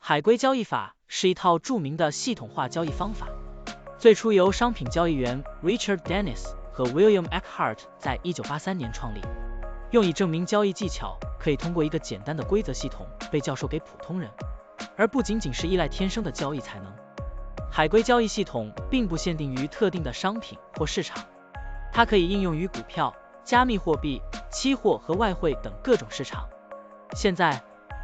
海龟交易法是一套著名的系统化交易方法，最初由商品交易员 Richard Dennis 和 William Eckhart 在1983年创立，用以证明交易技巧可以通过一个简单的规则系统被教授给普通人，而不仅仅是依赖天生的交易才能。海龟交易系统并不限定于特定的商品或市场，它可以应用于股票、加密货币、期货和外汇等各种市场。现在，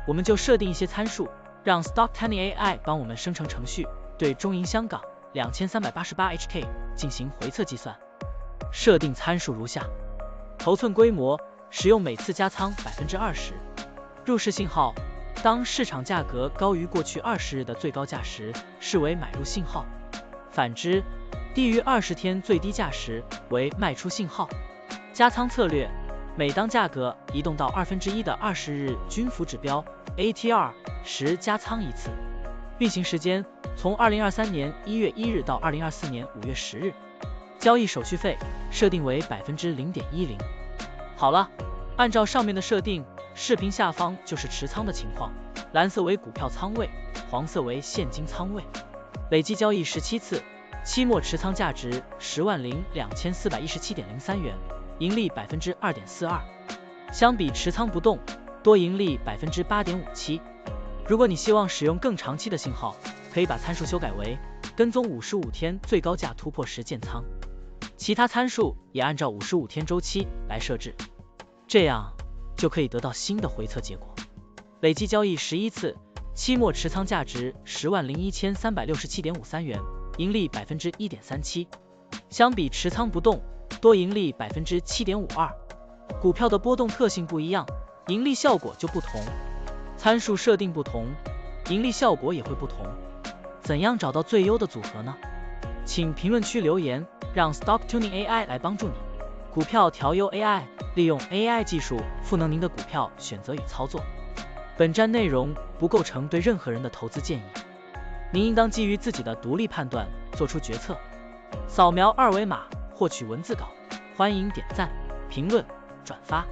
我们就设定一些参数，让 Stocktiny AI 帮我们生成程序，对中银香港2388 HK 进行回测计算。设定参数如下：头寸规模，使用每次加仓 20%。入市信号，当市场价格高于过去20日的最高价时，视为买入信号；反之，低于20天最低价时为卖出信号。加仓策略，每当价格移动到1/2的20日均幅指标 ATR 时加仓一次。运行时间从2023年1月1日到2024年5月10日。交易手续费设定为 0.10%。好了，按照上面的设定，视频下方就是持仓的情况，蓝色为股票仓位，黄色为现金仓位。累计交易17次，期末持仓价值102417.03元，盈利 2.42%。相比持仓不动，多盈利 8.57%。如果你希望使用更长期的信号，可以把参数修改为跟踪55天最高价突破时建仓，其他参数也按照55天周期来设置，这样就可以得到新的回测结果。累计交易11次，期末持仓价值101367.53元，盈利 1.37%。相比持仓不动，多盈利 7.52%。股票的波动特性不一样，盈利效果就不同，参数设定不同，盈利效果也会不同。怎样找到最优的组合呢？请评论区留言，让 Stocktiny AI 来帮助你。股票调优 AI， 利用 AI 技术赋能您的股票选择与操作。本站内容不构成对任何人的投资建议，您应当基于自己的独立判断做出决策。扫描二维码获取文字稿，欢迎点赞、评论、转发。